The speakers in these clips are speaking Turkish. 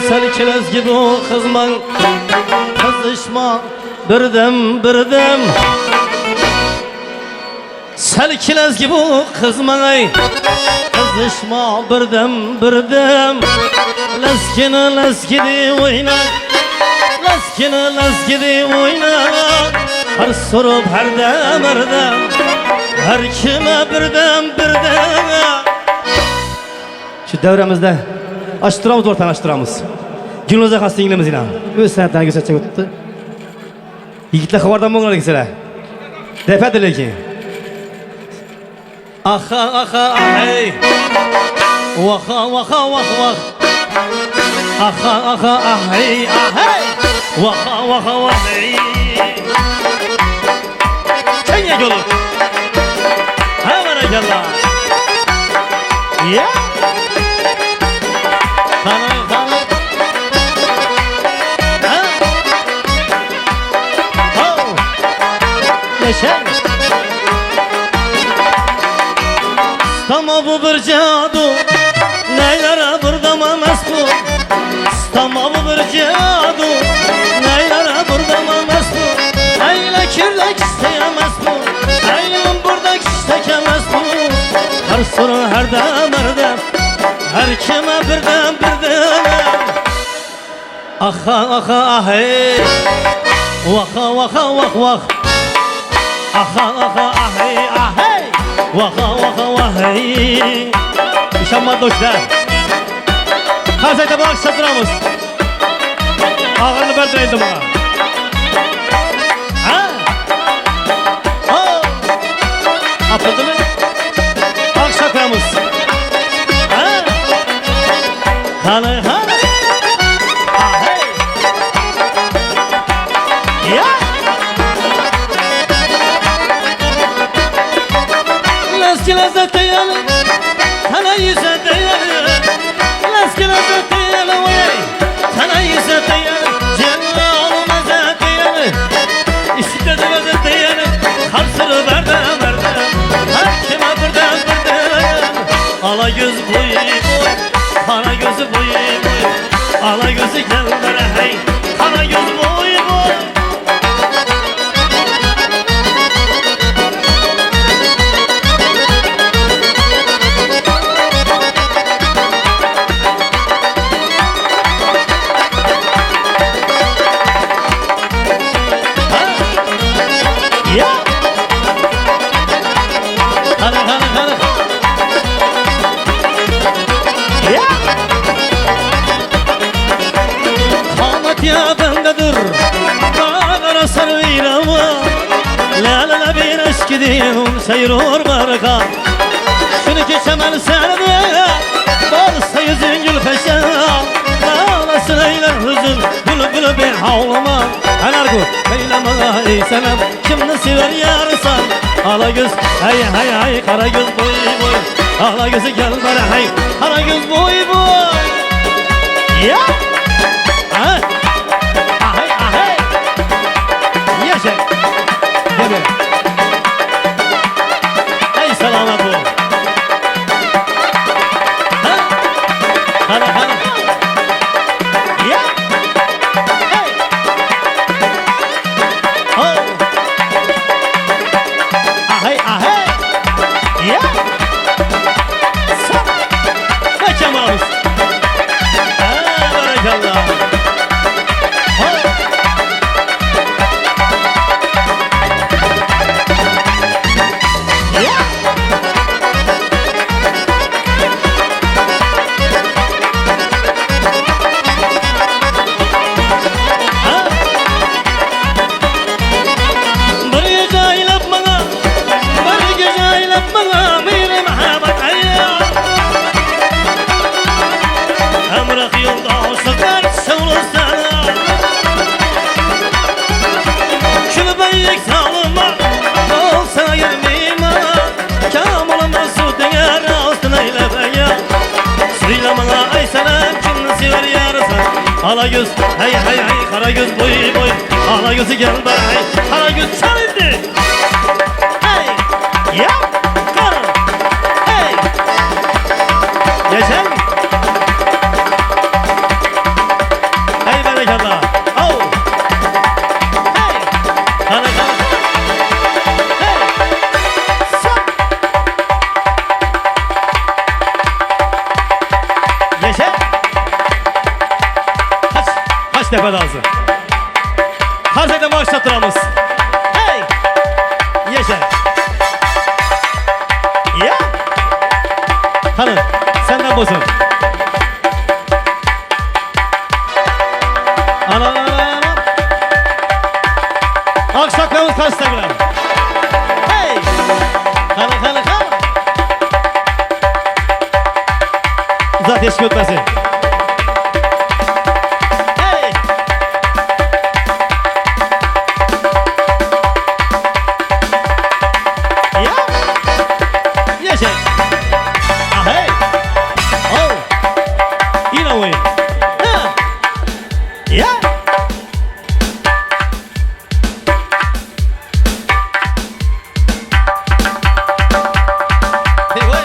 Sen kilez gibi o kızman kızışma birdem Sen kilez gibi o kızman ay kızışma birdem Leskini oyna Leskini oyna Her sorup her dem Her kime birdem Şu devremizde açtıramız ortadan açtıramız Günümüzde kastı İngilimiz inan Öz sanatlarını göstercek ötüptü Yigitler xabardan mı olar kimseler Defedir ki Aha ahey Vaha vah Aha ahey Vaha ahey Kenya yolu Hemen ekallah Ya Kanı Neşe Stama bu bir cadu Neylere burdama mesbu Stama bu bir cadu Neylere burdama mesbu Eyle kirlek isteyemez bu Eylem burada istekemez bu Her soru her dem Her kime birdem Aha ahey Vaha vah Aha ahey Vaha hey İşanma doşlar Kazayda bağış satıramız Ağırını berdireydim bana Ha? Apıldı mı? Bağış satıramız Ha? Hanı Ahey Ya Leski lezzet değerli Sana yüze değerli Leski lezzet değerli Sana yüze değerli Cennet mezet değerli İşte de mezet değerli Karsırı berdem Her kime birdem Ala göz boyu Kara gözü boyu Ala gözü gel bana hey Kara gözü boyu Ya bendedir Dağlara sarıyrama Lale bir aşk gidiyorum Seyirur baraka Şunu geçemel sende Balsa yüzün gül peşe Ağlasın eyler hüzün Bülbülü bir havlama Energu eyleme ey senem Kimni sever yarsan Ala göz hey Kara göz boy Ala gözü gel bana hey Kara göz boy Ya Ey selamet bu Hana Ya Hey Ahey Ya Sa Kaçamaz Barakallah Ala göz hey Kara göz boy Ala gözü gel bana hey Kara göz çal indi Hey Ya Kara Hey Geçen tepe lazım. Tarzayda başlattıramız. Hey! Yaşa. Ya! Hanım, senden bozun. Ana. Akşaklarımız karşısına girer. Hey! Hanım. Uzat eşki ötmesin. Hey! Ya! Yaşa. Ah hey! Oh! Yine oyun. Ha! Ya! Hey vay!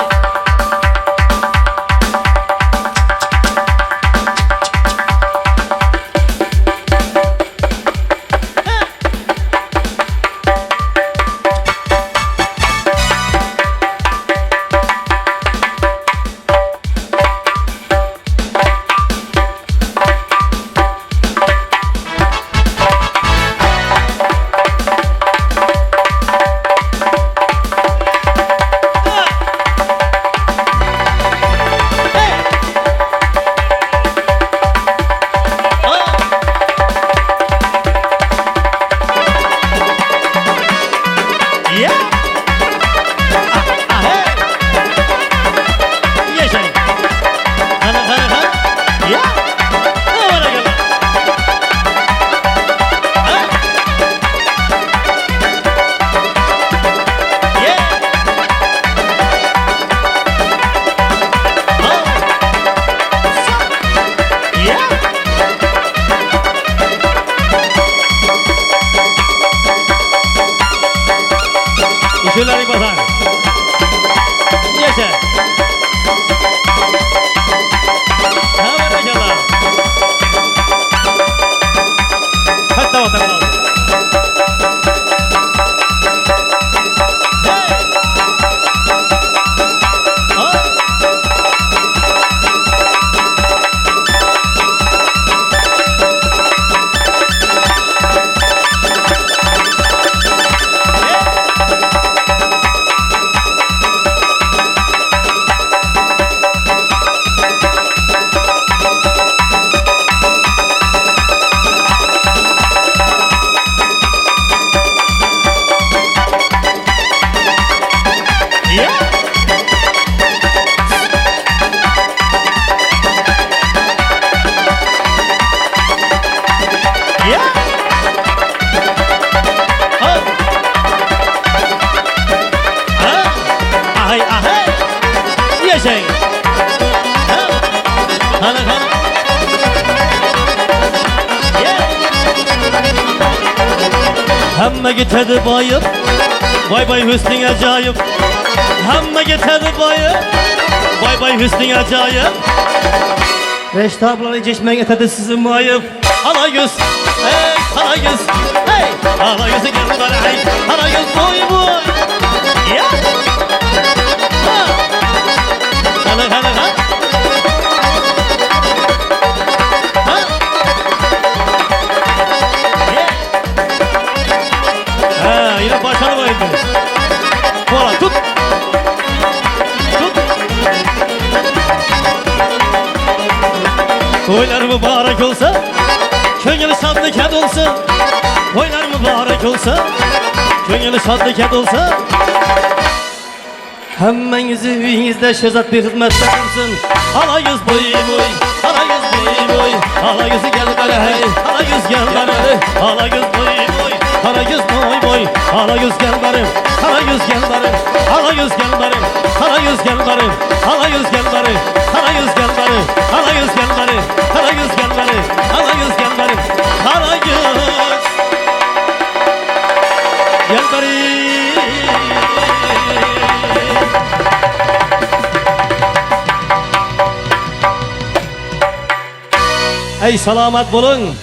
Şöyle basar. Yaşa. Ha barakallah. Hatta o tarafa. Hey. Yaşayın. Hanım. Hamma gitedi bayıp, vay Hüsnün acayip. Hamma gitedi bayıp, vay Hüsnün acayip. Reşit ablanı çeşme getirdi sizin mayıp. Hala yüz, hey hala yüz, hey hala yüzü geldi bana hey. Hala yüz boy. Ya. Yine başarılı oyundu. Kola tut. Toylar mübarek olsa, köngülü şadlık olsa. Toylar mübarek olsa, köngülü şadlık olsa. Hemmenizi üyinizde şözat bir hizmette dursun. Hala yüz boy, hala yüz boy. Hala yüzü gel bana hey, hala yüz gel bana. Hala yüz boy, hala yüz boy. Hala yüz gel bana, hala yüz gel bana. Hala yüz gel bana, hala yüz gel bana. Hala yüz gel bana, hala yüz gel bana. Hala yüz gel bana, hala yüz gel bana. Hala yüz gel bana, hala yüz gel bana. Ey selamet bulun.